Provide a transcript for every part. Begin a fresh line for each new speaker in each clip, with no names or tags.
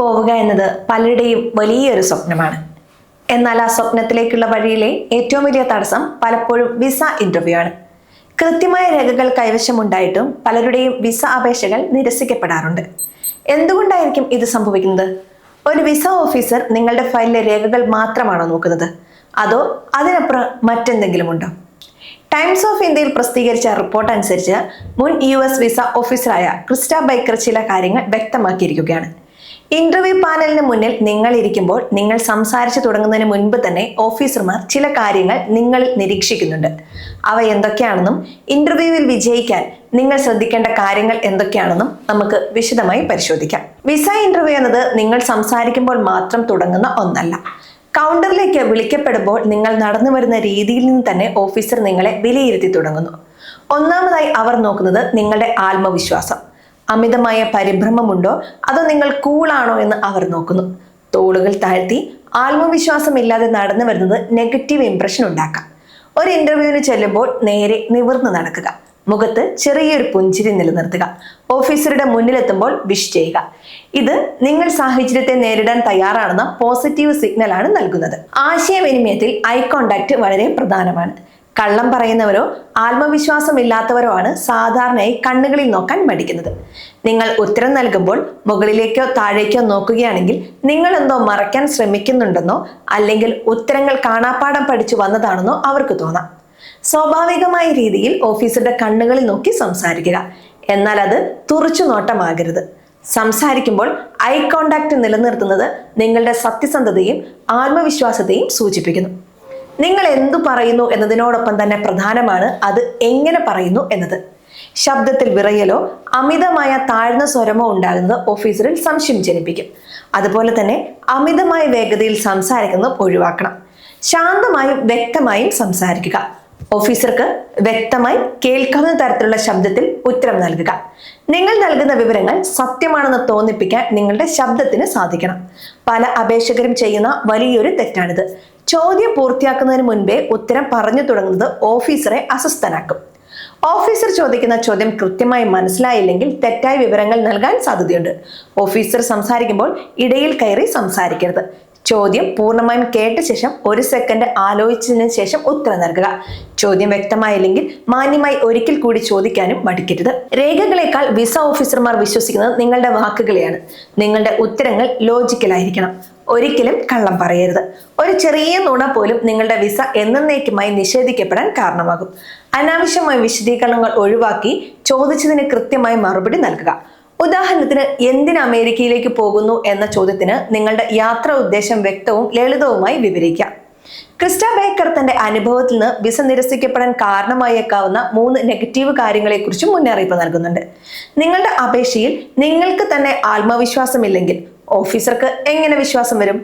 പോവുക എന്നത് പലരുടെയും വലിയൊരു സ്വപ്നമാണ്. എന്നാൽ ആ സ്വപ്നത്തിലേക്കുള്ള വഴിയിലെ ഏറ്റവും വലിയ തടസ്സം പലപ്പോഴും വിസ ഇന്റർവ്യൂ ആണ്. കൃത്യമായ രേഖകൾ കൈവശമുണ്ടായിട്ടും പലരുടെയും വിസ അപേക്ഷകൾ നിരസിക്കപ്പെടാറുണ്ട്. എന്തുകൊണ്ടായിരിക്കും ഇത് സംഭവിക്കുന്നത്? ഒരു വിസ ഓഫീസർ നിങ്ങളുടെ ഫയലിലെ രേഖകൾ മാത്രമാണോ നോക്കുന്നത്, അതോ അതിനപ്പുറം മറ്റെന്തെങ്കിലും ഉണ്ടോ? ടൈംസ് ഓഫ് ഇന്ത്യയിൽ പ്രസിദ്ധീകരിച്ച റിപ്പോർട്ട് അനുസരിച്ച് മുൻ US വിസ ഓഫീസറായ ക്രിസ്റ്റ ബൈക്കർ ചില കാര്യങ്ങൾ വ്യക്തമാക്കിയിരിക്കുകയാണ്. ഇന്റർവ്യൂ പാനലിന് മുന്നിൽ നിങ്ങൾ ഇരിക്കുമ്പോൾ നിങ്ങൾ സംസാരിച്ചു തുടങ്ങുന്നതിന് മുൻപ് തന്നെ ഓഫീസർമാർ ചില കാര്യങ്ങൾ നിങ്ങളിൽ നിരീക്ഷിക്കുന്നുണ്ട്. അവ എന്തൊക്കെയാണെന്നും ഇന്റർവ്യൂവിൽ വിജയിക്കാൻ നിങ്ങൾ ശ്രദ്ധിക്കേണ്ട കാര്യങ്ങൾ എന്തൊക്കെയാണെന്നും നമുക്ക് വിശദമായി പരിശോധിക്കാം. വിസ ഇന്റർവ്യൂ എന്നത് നിങ്ങൾ സംസാരിക്കുമ്പോൾ മാത്രം തുടങ്ങുന്ന ഒന്നല്ല. കൗണ്ടറിലേക്ക് വിളിക്കപ്പെടുമ്പോൾ നിങ്ങൾ നടന്നു വരുന്ന രീതിയിൽ നിന്ന് തന്നെ ഓഫീസർ നിങ്ങളെ വിലയിരുത്തി തുടങ്ങുന്നു. ഒന്നാമതായി അവർ നോക്കുന്നത് നിങ്ങളുടെ ആത്മവിശ്വാസം. അമിതമായ പരിഭ്രമമുണ്ടോ അതോ നിങ്ങൾ കൂളാണോ എന്ന് അവർ നോക്കുന്നു. തോളുകൾ താഴ്ത്തി ആത്മവിശ്വാസമില്ലാതെ നടന്നു വരുന്നത് നെഗറ്റീവ് ഇംപ്രഷൻ ഉണ്ടാക്കാം. ഒരു ഇന്റർവ്യൂവിന് ചെല്ലുമ്പോൾ നേരെ നിവർന്ന് നടക്കുക, മുഖത്ത് ചെറിയൊരു പുഞ്ചിരി നിലനിർത്തുക, ഓഫീസറുടെ മുന്നിലെത്തുമ്പോൾ വിഷ് ചെയ്യുക. ഇത് നിങ്ങൾ സാഹചര്യത്തെ നേരിടാൻ തയ്യാറാണെന്ന പോസിറ്റീവ് സിഗ്നൽ ആണ് നൽകുന്നത്. ആശയവിനിമയത്തിൽ ഐ കോണ്ടാക്ട് വളരെ പ്രധാനമാണ്. കള്ളം പറയുന്നവരോ ആത്മവിശ്വാസമില്ലാത്തവരോ ആണ് സാധാരണയായി കണ്ണുകളിൽ നോക്കാൻ മടിക്കുന്നത്. നിങ്ങൾ ഉത്തരം നൽകുമ്പോൾ മുകളിലേക്കോ താഴേക്കോ നോക്കുകയാണെങ്കിൽ നിങ്ങൾ എന്തോ മറയ്ക്കാൻ ശ്രമിക്കുന്നുണ്ടെന്നോ അല്ലെങ്കിൽ ഉത്തരങ്ങൾ കാണാപ്പാഠം പഠിച്ചു വന്നതാണെന്നോ അവർക്ക് തോന്നാം. സ്വാഭാവികമായ രീതിയിൽ ഓഫീസറുടെ കണ്ണുകളിൽ നോക്കി സംസാരിക്കുക, എന്നാൽ അത് തുറച്ചു നോട്ടമാകരുത്. സംസാരിക്കുമ്പോൾ ഐ കോണ്ടാക്ട് നിലനിർത്തുന്നത് നിങ്ങളുടെ സത്യസന്ധതയും ആത്മവിശ്വാസത്തെയും സൂചിപ്പിക്കുന്നു. നിങ്ങൾ എന്തു പറയുന്നു എന്നതിനോടൊപ്പം തന്നെ പ്രധാനമാണ് അത് എങ്ങനെ പറയുന്നു എന്നത്. ശബ്ദത്തിൽ വിറയലോ അമിതമായ താഴ്ന്ന സ്വരമോ ഉണ്ടാകുന്നത് ഓഫീസറിൽ സംശയം ജനിപ്പിക്കും. അതുപോലെ തന്നെ അമിതമായ വേഗതയിൽ സംസാരിക്കുന്നത് ഒഴിവാക്കണം. ശാന്തമായും വ്യക്തമായും സംസാരിക്കുക. ഓഫീസർക്ക് വ്യക്തമായി കേൾക്കാവുന്ന തരത്തിലുള്ള ശബ്ദത്തിൽ ഉത്തരം നൽകുക. നിങ്ങൾ നൽകുന്ന വിവരങ്ങൾ സത്യമാണെന്ന് തോന്നിപ്പിക്കാൻ നിങ്ങളുടെ ശബ്ദത്തിന് സാധിക്കണം. പല അപേക്ഷകരും ചെയ്യുന്ന വലിയൊരു തെറ്റാണിത്. ചോദ്യം പൂർത്തിയാക്കുന്നതിന് മുൻപേ ഉത്തരം പറഞ്ഞു തുടങ്ങുന്നത് ഓഫീസറെ അസ്വസ്ഥനാക്കും. ഓഫീസർ ചോദിക്കുന്ന ചോദ്യം കൃത്യമായി മനസ്സിലായില്ലെങ്കിൽ തെറ്റായ വിവരങ്ങൾ നൽകാൻ സാധ്യതയുണ്ട്. ഓഫീസർ സംസാരിക്കുമ്പോൾ ഇടയിൽ കയറി സംസാരിക്കരുത്. ചോദ്യം പൂർണ്ണമായും കേട്ട ശേഷം 1 സെക്കൻഡ് ആലോചിച്ചതിന് ശേഷം ഉത്തരം നൽകുക. ചോദ്യം വ്യക്തമായില്ലെങ്കിൽ മാന്യമായി ഒരിക്കൽ കൂടി ചോദിക്കാനും മടിക്കരുത്. രേഖകളെക്കാൾ വിസ ഓഫീസർമാർ വിശ്വസിക്കുന്നത് നിങ്ങളുടെ വാക്കുകളെയാണ്. നിങ്ങളുടെ ഉത്തരങ്ങൾ ലോജിക്കലായിരിക്കണം. ഒരിക്കലും കള്ളം പറയരുത്. ഒരു ചെറിയ നുണ പോലും നിങ്ങളുടെ വിസ എന്നേക്കുമായി നിഷേധിക്കപ്പെടാൻ കാരണമാകും. അനാവശ്യമായ വിശദീകരണങ്ങൾ ഒഴിവാക്കി ചോദിച്ചതിന് കൃത്യമായി മറുപടി നൽകുക. ഉദാഹരണത്തിന്, എന്തിന് അമേരിക്കയിലേക്ക് പോകുന്നു എന്ന ചോദ്യത്തിന് നിങ്ങളുടെ യാത്രാ ഉദ്ദേശം വ്യക്തവും ലളിതവുമായി വിവരിക്കാം. ക്രിസ്റ്റ ബേക്കർ തന്റെ അനുഭവത്തിൽ നിന്ന് വിസ നിരസിക്കപ്പെടാൻ കാരണമായേക്കാവുന്ന 3 നെഗറ്റീവ് കാര്യങ്ങളെക്കുറിച്ച് മുന്നറിയിപ്പ് നൽകുന്നുണ്ട്. നിങ്ങളുടെ അപേക്ഷയിൽ നിങ്ങൾക്ക് തന്നെ ആത്മവിശ്വാസമില്ലെങ്കിൽ ഓഫീസർക്ക് എങ്ങനെ വിശ്വാസം വരും?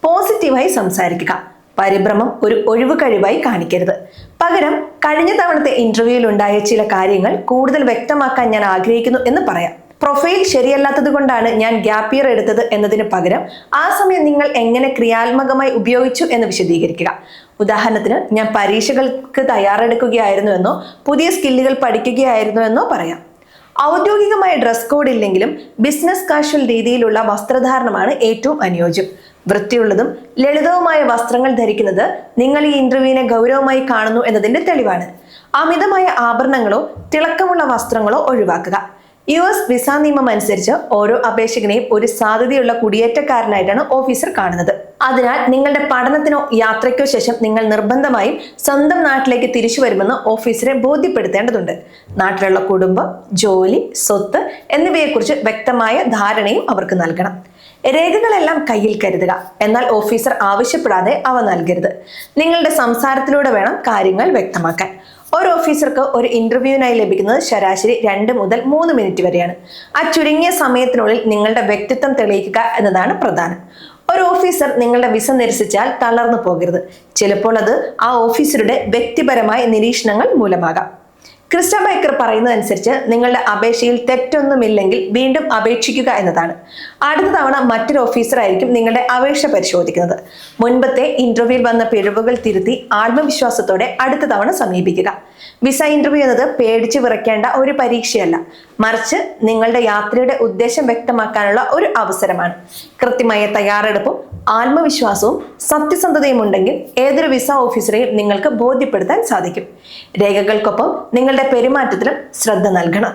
പോസിറ്റീവായി സംസാരിക്കുക. പരിഭ്രമം ഒരു ഒഴിവ് കഴിവായി കാണിക്കരുത്. പകരം, കഴിഞ്ഞ തവണത്തെ ഇന്റർവ്യൂവിൽ ഉണ്ടായ ചില കാര്യങ്ങൾ കൂടുതൽ വ്യക്തമാക്കാൻ ഞാൻ ആഗ്രഹിക്കുന്നു എന്ന് പറയാം. പ്രൊഫൈൽ ശരിയല്ലാത്തത് കൊണ്ടാണ് ഞാൻ ഗ്യാപ്പ് ഇയർ എടുത്തത് എന്നതിന് പകരം ആ സമയം നിങ്ങൾ എങ്ങനെ ക്രിയാത്മകമായി ഉപയോഗിച്ചു എന്ന് വിശദീകരിക്കുക. ഉദാഹരണത്തിന്, ഞാൻ പരീക്ഷകൾക്ക് തയ്യാറെടുക്കുകയായിരുന്നു എന്നോ പുതിയ സ്കില്ലുകൾ പഠിക്കുകയായിരുന്നു എന്നോ പറയാം. ഔദ്യോഗികമായ ഡ്രസ് കോഡ് ഇല്ലെങ്കിലും ബിസിനസ് കാഷ്വൽ രീതിയിലുള്ള വസ്ത്രധാരണമാണ് ഏറ്റവും അനുയോജ്യം. വൃത്തിയുള്ളതും ലളിതവുമായ വസ്ത്രങ്ങൾ ധരിക്കുന്നത് നിങ്ങൾ ഈ ഇന്റർവ്യൂവിനെ ഗൗരവമായി കാണുന്നു എന്നതിന്റെ തെളിവാണ്. അമിതമായ ആഭരണങ്ങളോ തിളക്കമുള്ള വസ്ത്രങ്ങളോ ഒഴിവാക്കുക. US വിസ നിയമം അനുസരിച്ച് ഓരോ അപേക്ഷകനെയും ഒരു സാധ്യതയുള്ള കുടിയേറ്റക്കാരനായിട്ടാണ് ഓഫീസർ കാണുന്നത്. അതിനാൽ നിങ്ങളുടെ പഠനത്തിനോ യാത്രയ്ക്കോ ശേഷം നിങ്ങൾ നിർബന്ധമായും സ്വന്തം നാട്ടിലേക്ക് തിരിച്ചു വരുമെന്ന് ഓഫീസറെ ബോധ്യപ്പെടുത്തേണ്ടതുണ്ട്. നാട്ടിലുള്ള കുടുംബം, ജോലി, സ്വത്ത് എന്നിവയെക്കുറിച്ച് വ്യക്തമായ ധാരണയും അവർക്ക് നൽകണം. രേഖകളെല്ലാം കയ്യിൽ കരുതുക, എന്നാൽ ഓഫീസർ ആവശ്യപ്പെടാതെ അവ നൽകരുത്. നിങ്ങളുടെ സംസാരത്തിലൂടെ വേണം കാര്യങ്ങൾ വ്യക്തമാക്കാൻ. ഒരു ഓഫീസർക്ക് ഒരു ഇന്റർവ്യൂവിനായി ലഭിക്കുന്നത് ശരാശരി 2 മുതൽ 3 മിനിറ്റ് വരെയാണ്. ആ ചുരുങ്ങിയ സമയത്തിനുള്ളിൽ നിങ്ങളുടെ വ്യക്തിത്വം തെളിയിക്കുക എന്നതാണ് പ്രധാനം. ഒരു ഓഫീസർ നിങ്ങളുടെ വിസ നിരസിച്ചാൽ തളർന്നു പോകരുത്. ചിലപ്പോൾ അത് ആ ഓഫീസറുടെ വ്യക്തിപരമായ നിരീക്ഷണങ്ങൾ മൂലമാകാം. ക്രിസ്റ്റ ബേക്കർ പറയുന്നതനുസരിച്ച് നിങ്ങളുടെ അപേക്ഷയിൽ തെറ്റൊന്നുമില്ലെങ്കിൽ വീണ്ടും അപേക്ഷിക്കുക എന്നതാണ്. അടുത്ത തവണ മറ്റൊരു ഓഫീസറായിരിക്കും നിങ്ങളുടെ അപേക്ഷ പരിശോധിക്കുന്നത്. മുൻപത്തെ ഇന്റർവ്യൂവിൽ വന്ന പിഴവുകൾ തിരുത്തി ആത്മവിശ്വാസത്തോടെ അടുത്ത തവണ സമീപിക്കുക. വിസ ഇന്റർവ്യൂ എന്നത് പേടിച്ച് വിറയ്ക്കേണ്ട ഒരു പരീക്ഷയല്ല, മറിച്ച് നിങ്ങളുടെ യാത്രയുടെ ഉദ്ദേശം വ്യക്തമാക്കാനുള്ള ഒരു അവസരമാണ്. കൃത്യമായ തയ്യാറെടുപ്പും ആത്മവിശ്വാസവും സത്യസന്ധതയും ഉണ്ടെങ്കിൽ ഏതൊരു വിസ ഓഫീസറെയും നിങ്ങൾക്ക് ബോധ്യപ്പെടുത്താൻ സാധിക്കും. രേഖകൾക്കൊപ്പം നിങ്ങളുടെ പെരുമാറ്റത്തിലും ശ്രദ്ധ നൽകണം.